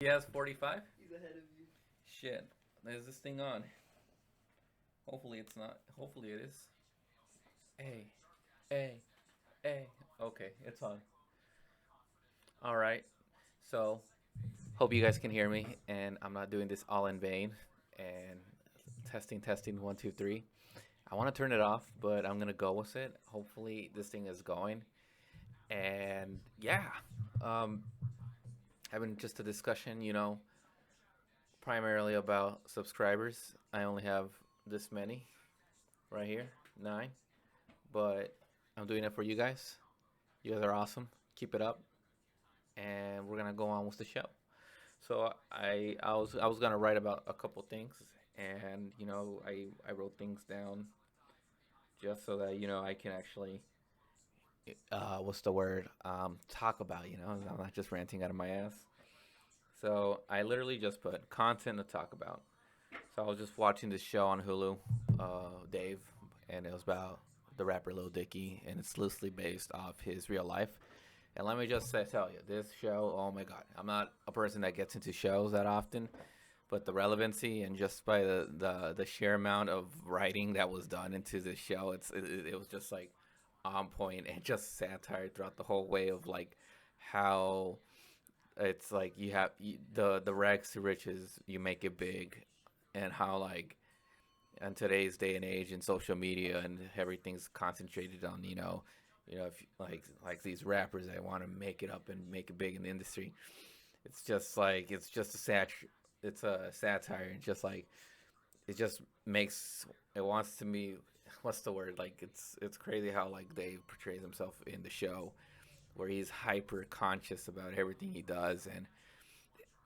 He has 45? He's ahead of you. Shit. Is this thing on? Hopefully it's not. Hopefully it is. Hey, hey, hey. Okay, it's on. All right. So, hope you guys can hear me and I'm not doing this all in vain. And testing, testing, one, two, three. I want to turn it off, but I'm going to go with it. Hopefully this thing is going. And yeah, um, having just a discussion, primarily about subscribers. I only have this many right here, 9. But I'm doing it for you guys. You guys are awesome. Keep it up, and we're gonna go on with the show. So I was gonna write about a couple things, and I wrote things down just so that I can actually what's the word talk about. I'm not just ranting out of my ass. So I literally just put content to talk about. So I was just watching this show on Hulu, Dave, and it was about the rapper Lil Dicky, and it's loosely based off his real life. And let me just tell you, this show, oh my god, I'm not a person that gets into shows that often, but the relevancy and just by the sheer amount of writing that was done into this show, it was just like on point and just satire throughout the whole way of like how it's like you have the rags to riches, you make it big, and how like in today's day and age and social media and everything's concentrated on if like these rappers that want to make it up and make it big in the industry. It's just like it's a satire and just like it just makes it wants to me what's the word like it's crazy how like Dave portrays himself in the show where he's hyper conscious about everything he does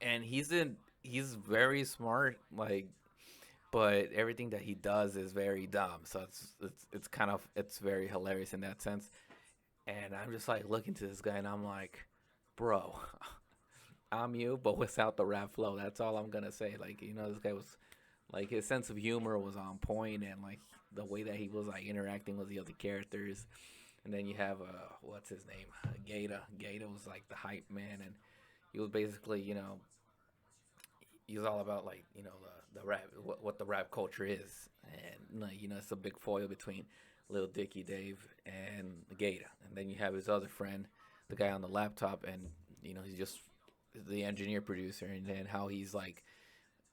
and he's very smart like but everything that he does is very dumb. So it's kind of it's very hilarious in that sense. And I'm just like looking to this guy, and I'm like, bro, I'm you, but without the rap flow. That's all I'm gonna say. Like this guy was like his sense of humor was on point, and like the way that he was like interacting with the other characters. And then you have what's his name, Gata. Gata was like the hype man, and he was basically he's all about like the rap what the rap culture is, and like, it's a big foil between Lil Dicky, Dave, and Gata, and then you have his other friend, the guy on the laptop, and he's just the engineer producer, and then how he's like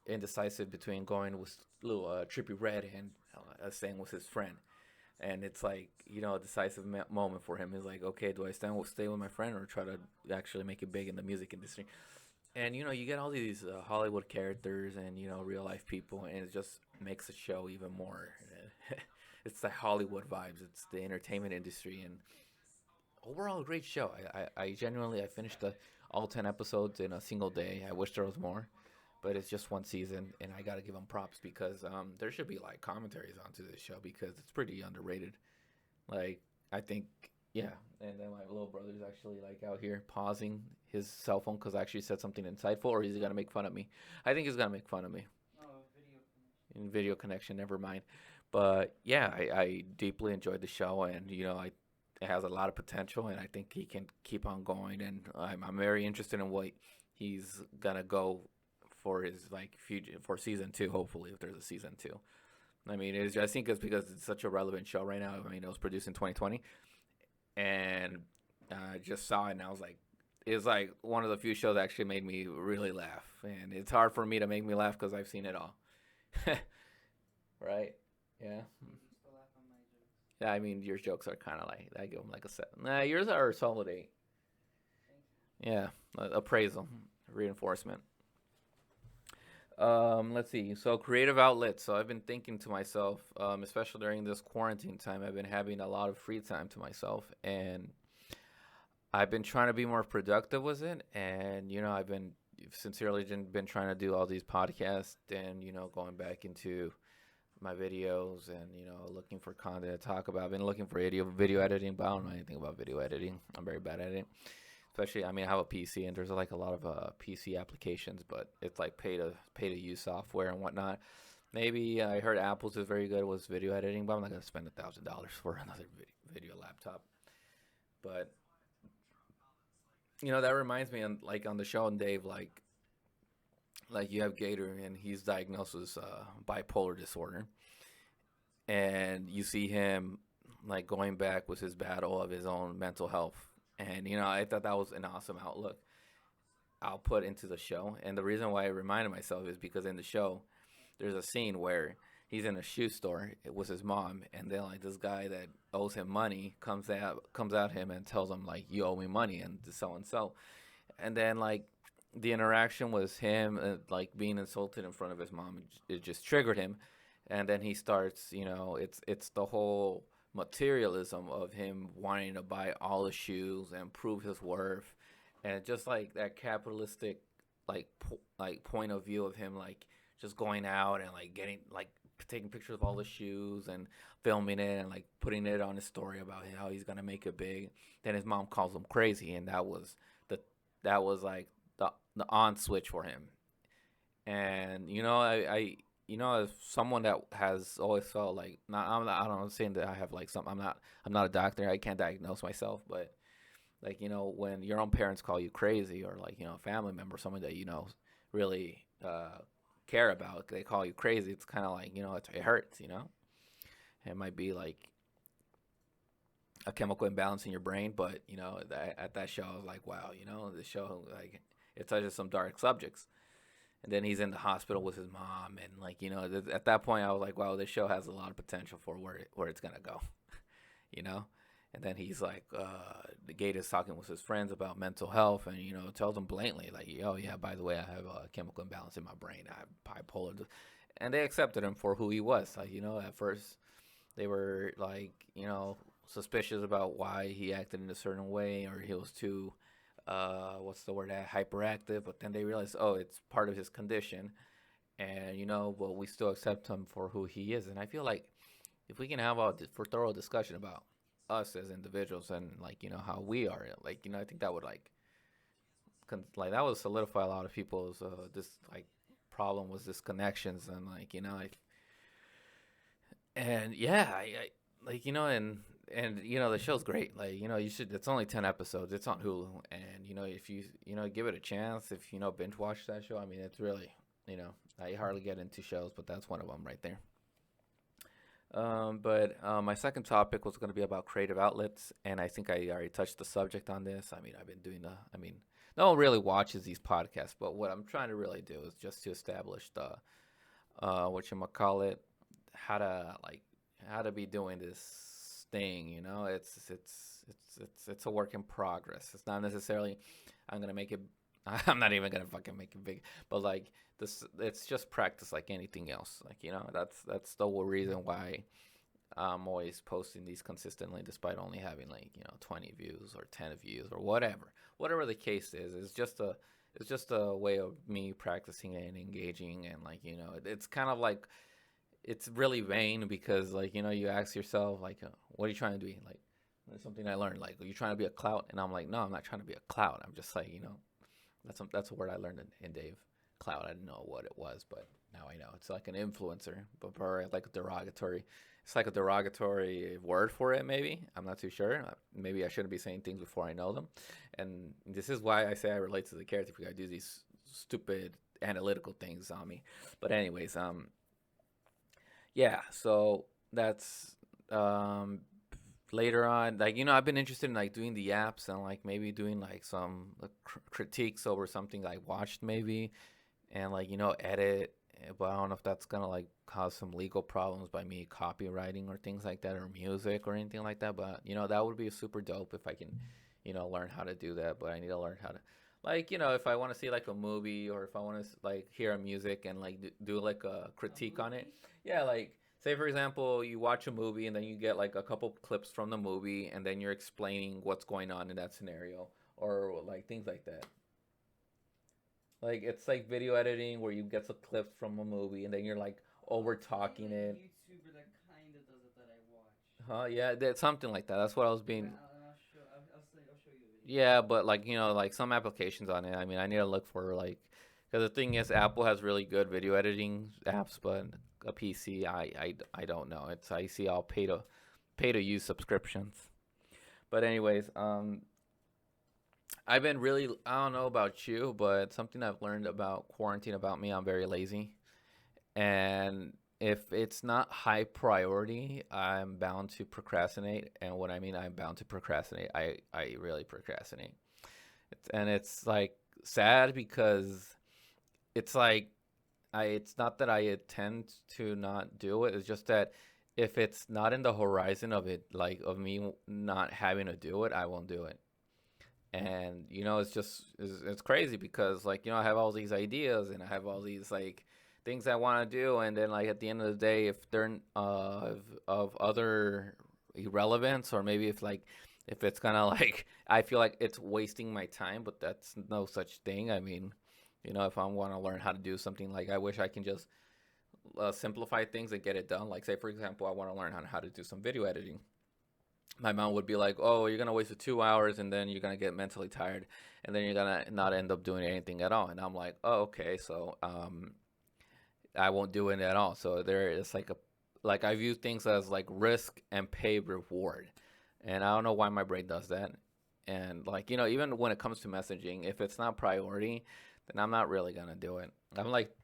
indecisive between going with little Trippy Red and staying with his friend. And it's like a decisive moment for him. He's like, okay, do I stay with my friend or try to actually make it big in the music industry? And you get all these Hollywood characters and real life people, and it just makes the show even more. It's the Hollywood vibes. It's the entertainment industry, and overall, a great show. I genuinely I finished all 10 episodes in a single day. I wish there was more, but it's just one season, and I gotta give them props because there should be like commentaries onto this show because it's pretty underrated. Like I think, yeah. And then my little brother's actually like out here pausing his cell phone because I actually said something insightful, or is he gonna make fun of me? I think he's gonna make fun of me Oh, video connection. in video connection. Never mind. But yeah, I deeply enjoyed the show, and it has a lot of potential, and I think he can keep on going. And I'm very interested in what he's gonna go for his like future for season 2. Hopefully, if there's a season 2. I mean, I think it's because it's such a relevant show right now. I mean, it was produced in 2020, and I just saw it, and I was like, it's like one of the few shows that actually made me really laugh. And it's hard for me to make me laugh because I've seen it all. Right? Yeah. You used to laugh on my jokes. Yeah, I mean, your jokes are kind of like, I give them like a 7. Nah, yours are a solid 8. Thank you. Yeah. Appraisal, reinforcement. Let's see. So creative outlets. So I've been thinking to myself, especially during this quarantine time, I've been having a lot of free time to myself, and I've been trying to be more productive with it. And I've been sincerely been trying to do all these podcasts and going back into my videos and looking for content to talk about. I've been looking for video editing, but I don't know anything about video editing. I'm very bad at it. Especially, I mean, I have a PC and there's like a lot of PC applications, but it's like pay to use software and whatnot. Maybe I heard Apple's is very good with video editing, but I'm not gonna spend $1,000 for another video laptop. But that reminds me, on the show and Dave, like like you have Gator and he's diagnosed with bipolar disorder, and you see him like going back with his battle of his own mental health. And I thought that was an awesome outlook I'll put into the show. And the reason why I reminded myself is because in the show, there's a scene where he's in a shoe store with his mom, and then like this guy that owes him money comes at him and tells him like you owe me money and so and so, and then like the interaction was him like being insulted in front of his mom. It just triggered him, and then he starts. It's the whole materialism of him wanting to buy all the shoes and prove his worth, and just like that capitalistic like point of view of him like just going out and like getting like taking pictures of all the shoes and filming it and like putting it on his story about how he's gonna make it big. Then his mom calls him crazy, and the that was like the on switch for him. And I as someone that has always felt like not I don't know saying that I have like some I'm not a doctor, I can't diagnose myself, but like when your own parents call you crazy, or like a family member, someone that really care about, they call you crazy, it's kind of like it hurts. It might be like a chemical imbalance in your brain, but at that show I was like, wow, the show like it touches some dark subjects. And then he's in the hospital with his mom, and like at that point I was like, wow, this show has a lot of potential for where it's gonna go. you know and then he's like, the Gate is talking with his friends about mental health, and tells them blatantly like, oh yeah, by the way, I have a chemical imbalance in my brain, I have bipolar, and they accepted him for who he was. Like at first they were like suspicious about why he acted in a certain way, or he was too what's the word, hyperactive, but then they realized, oh, it's part of his condition, and but we still accept him for who he is. And I feel like if we can have a for thorough discussion about us as individuals, and like how we are, like I think that would like like that would solidify a lot of people's this like problem with disconnections, and like and yeah, I like and the show's great. Like you should. It's only 10 episodes. It's on Hulu, and if you give it a chance, if binge watch that show, I mean, it's really I hardly get into shows, but that's one of them right there. But my second topic was going to be about creative outlets, and I think I already touched the subject on this. I mean, I've been doing the. I mean, no one really watches these podcasts, but what I'm trying to really do is just to establish the what you call it, how to like how to be doing this thing. It's a work in progress. It's not necessarily I'm gonna make it. I'm not even gonna fucking make it big, but like this, it's just practice like anything else. Like that's the whole reason why I'm always posting these consistently, despite only having like 20 views or 10 views or whatever the case is. It's just a way of me practicing and engaging, and like it's kind of like it's really vain, because like you ask yourself like, what are you trying to do? Like there's something I learned, like, are you trying to be a clout? And I'm like, no, I'm not trying to be a clout. I'm just like that's a word I learned in Dave. Clout. I didn't know what it was, but now I know. It's like an influencer, but like a derogatory. It's like a derogatory word for it. Maybe I'm not too sure. Maybe I shouldn't be saying things before I know them. And this is why I say I relate to the character, because I do these stupid analytical things on me. But anyways, yeah. So that's later on, like I've been interested in like doing the apps, and like maybe doing like some critiques over something I watched maybe, and like edit, but I don't know if that's gonna like cause some legal problems by me copywriting or things like that, or music or anything like that. But that would be super dope if I can learn how to do that. But I need to learn how to, like if I want to see like a movie, or if I want to like hear a music and like do like a A critique on it. movie? Yeah, like say for example, you watch a movie and then you get like a couple clips from the movie, and then you're explaining what's going on in that scenario, or like things like that. Like it's like video editing where you get some clips from a movie, and then you're like over I think talking like a it. YouTuber that kind of does it that I watch. Huh? Yeah, something like that. That's what I was Wait, being. I'll show you a video. Yeah, but like like some applications on it. I mean, I need to look for like, because the thing is, Apple has really good video editing apps, but a PC, I don't know. I see all pay to use subscriptions. But anyways, I've been really, I don't know about you, but something I've learned about quarantine about me, I'm very lazy. And if it's not high priority, I'm bound to procrastinate. And what I mean, I'm bound to procrastinate. I really procrastinate. And it's like sad because it's like it's not that I intend to not do it. It's just that if it's not in the horizon of it, like of me not having to do it, I won't do it. And it's just it's crazy because like I have all these ideas and I have all these like things I want to do, and then like at the end of the day, if they're of other irrelevance, or maybe if it's kind of like I feel like it's wasting my time, but that's no such thing. I mean, if I want to learn how to do something, like I wish I can just simplify things and get it done. Like say for example, I want to learn how to do some video editing. My mom would be like, "Oh, you're gonna waste 2 hours, and then you're gonna get mentally tired, and then you're gonna not end up doing anything at all." And I'm like, "Oh, okay, so I won't do it at all." So there is like I view things as like risk and pay reward, and I don't know why my brain does that. And like even when it comes to messaging, if it's not priority, then I'm not really gonna do it. I'm like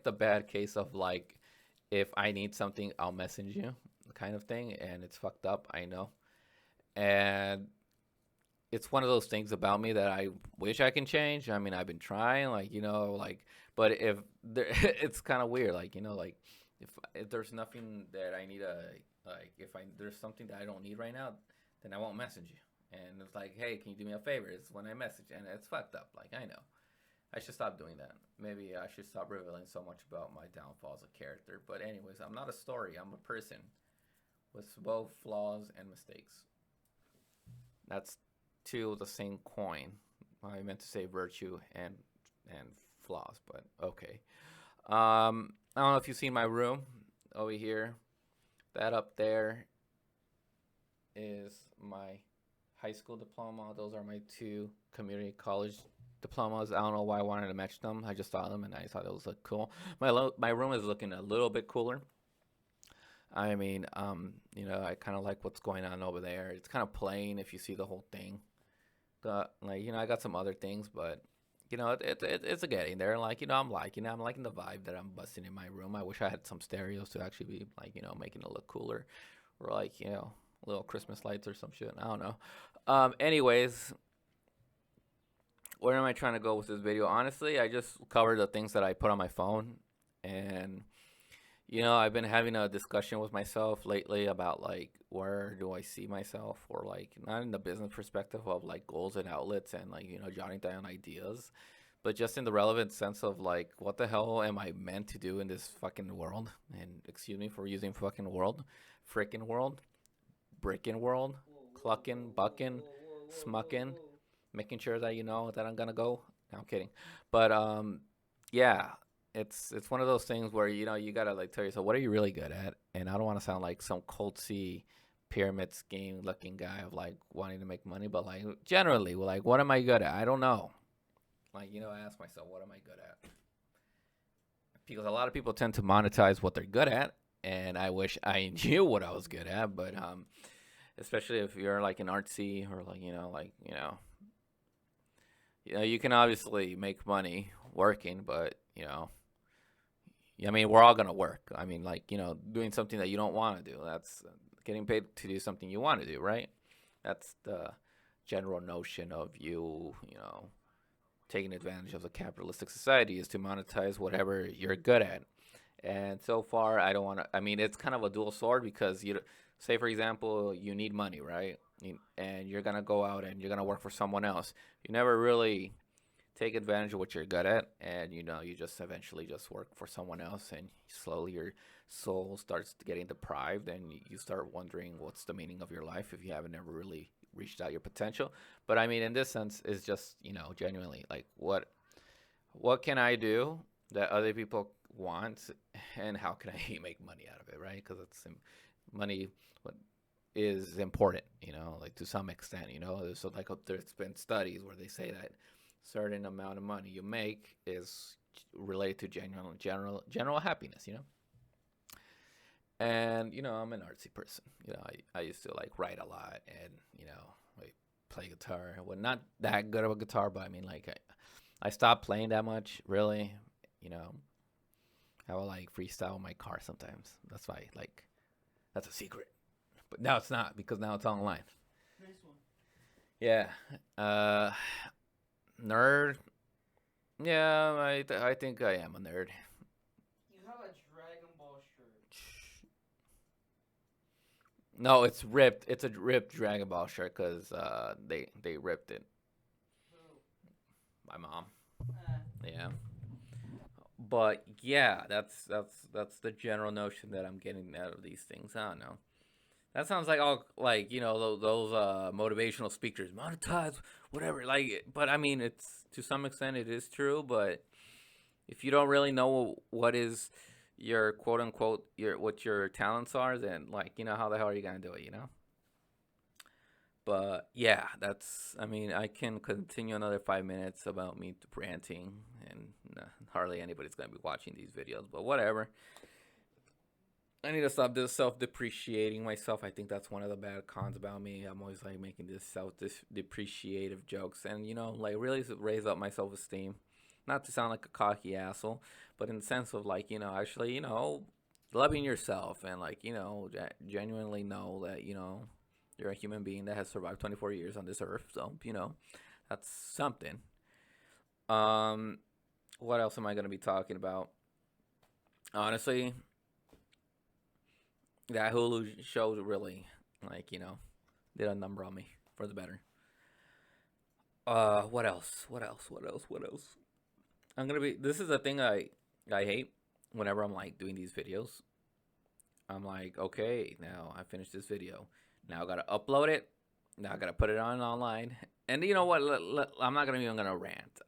the bad case of like if I need something, I'll message you kind of thing, and it's fucked up. I know, and it's one of those things about me that I wish I can change. I mean, I've been trying, like but if there, it's kind of weird, like like if there's nothing that I need to like, if I there's something that I don't need right now, then I won't message you. And it's like, hey, can you do me a favor? It's when I message, and it's fucked up. Like I know, I should stop doing that. Maybe I should stop revealing so much about my downfalls of character. But anyways, I'm not a story. I'm a person with both flaws and mistakes. That's two of the same coin. I meant to say virtue and flaws, but okay. I don't know if you've seen my room over here. That up there is my high school diploma. Those are my two community college diplomas. I don't know why I wanted to match them. I just saw them and I thought it was look cool. My room is looking a little bit cooler. I mean, I kind of like what's going on over there. It's kind of plain if you see the whole thing. Got like I got some other things, but it's a getting there. Like I'm liking the vibe that I'm busting in my room. I wish I had some stereos to actually be like making it look cooler, or like little Christmas lights or some shit. I don't know. Anyways, where am I trying to go with this video? Honestly, I just covered the things that I put on my phone, and I've been having a discussion with myself lately about like where do I see myself, or like not in the business perspective of like goals and outlets and like jotting down ideas, but just in the relevant sense of like what the hell am I meant to do in this fucking world? And excuse me for using fucking world, frickin' world, brickin' world, Whoa, whoa, whoa, clucking, whoa, bucking, whoa, whoa, whoa, whoa, smucking, whoa. making sure that that I'm gonna go. No, I'm kidding. But yeah, it's one of those things where you gotta like tell yourself what are you really good at. And I don't want to sound like some cultsy pyramid scheme looking guy of like wanting to make money, but like generally, well, like what am I good at? I don't know. Like I ask myself, what am I good at? Because a lot of people tend to monetize what they're good at, and I wish I knew what I was good at. But especially if you're like an artsy or like you can obviously make money working, but I mean, we're all gonna work. I mean, like doing something that you don't want to do. That's getting paid to do something you want to do, right? That's the general notion of taking advantage of the capitalistic society is to monetize whatever you're good at. And so far, I don't want to. I mean, it's kind of a dual sword because say, for example, you need money, right? And you're gonna go out and you're gonna work for someone else. You never really take advantage of what you're good at, and you just eventually just work for someone else, and slowly your soul starts getting deprived, and you start wondering what's the meaning of your life if you haven't ever really reached out your potential. But I mean, in this sense, is just genuinely like what can I do that other people want, and how can I make money out of it, right? Because it's money is important, like to some extent, so like there's been studies where they say that certain amount of money you make is related to general happiness, and I'm an artsy person. I used to like write a lot, and like play guitar. Well, not that good of a guitar, but I mean, like, I stopped playing that much, really. You know, I will, like, freestyle in my car sometimes. That's why, like, that's a secret. But now it's not because now it's online. Nice one. Yeah. Nerd. Yeah, I think I am a nerd. You have a Dragon Ball shirt. No, it's ripped. It's a ripped Dragon Ball shirt because they ripped it. Who? My mom. Ah, Yeah. But yeah, that's the general notion that I'm getting out of these things. I don't know. That sounds like all like those motivational speakers, monetize whatever. Like, but I mean, it's to some extent it is true. But if you don't really know what is your quote unquote what your talents are, then like how the hell are you gonna do it? But yeah, that's. I mean, I can continue another 5 minutes about me ranting, and hardly anybody's gonna be watching these videos. But whatever. I need to stop this self-depreciating myself. I think that's one of the bad cons about me. I'm always like making this self-depreciative jokes, and like really raise up my self-esteem. Not to sound like a cocky asshole, but in the sense of like actually loving yourself and like genuinely know that you're a human being that has survived 24 years on this earth. So that's something. Um, what else am I gonna be talking about? Honestly, that Hulu show really, like, did a number on me for the better. What else? What else? What else? What else? This is a thing I hate whenever I'm like doing these videos. I'm like, okay, now I finished this video. Now I gotta upload it. Now I gotta put it on online. And you know what? I'm not even gonna rant.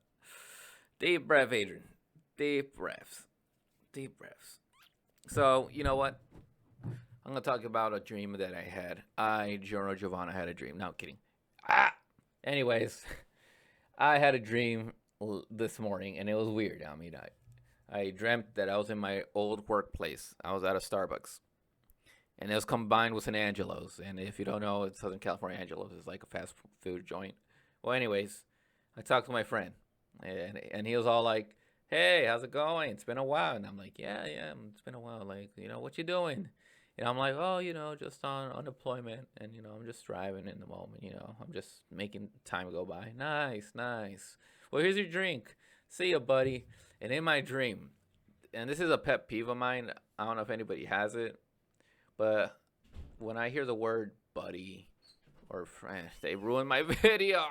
Deep breath, Adrian. Deep breaths. Deep breaths. So you know what? I'm gonna talk about a dream that I had. Giorno Giovanna, had a dream. No, I'm kidding. Anyways, I had a dream this morning, and it was weird. I mean, I dreamt that I was in my old workplace. I was at a Starbucks, and it was combined with an Angelo's. And if you don't know, it's Southern California. Angelo's is like a fast food joint. Well, anyways, I talked to my friend, and he was all like, "Hey, how's it going? It's been a while." And I'm like, "Yeah, yeah, it's been a while. Like, what you doing?" And I'm like, "Oh, just on unemployment, and I'm just driving in the moment. I'm just making time go by. Nice, nice. Well, here's your drink. See ya, buddy." And in my dream, and this is a pet peeve of mine. I don't know if anybody has it, but when I hear the word buddy or friend, they ruin my video.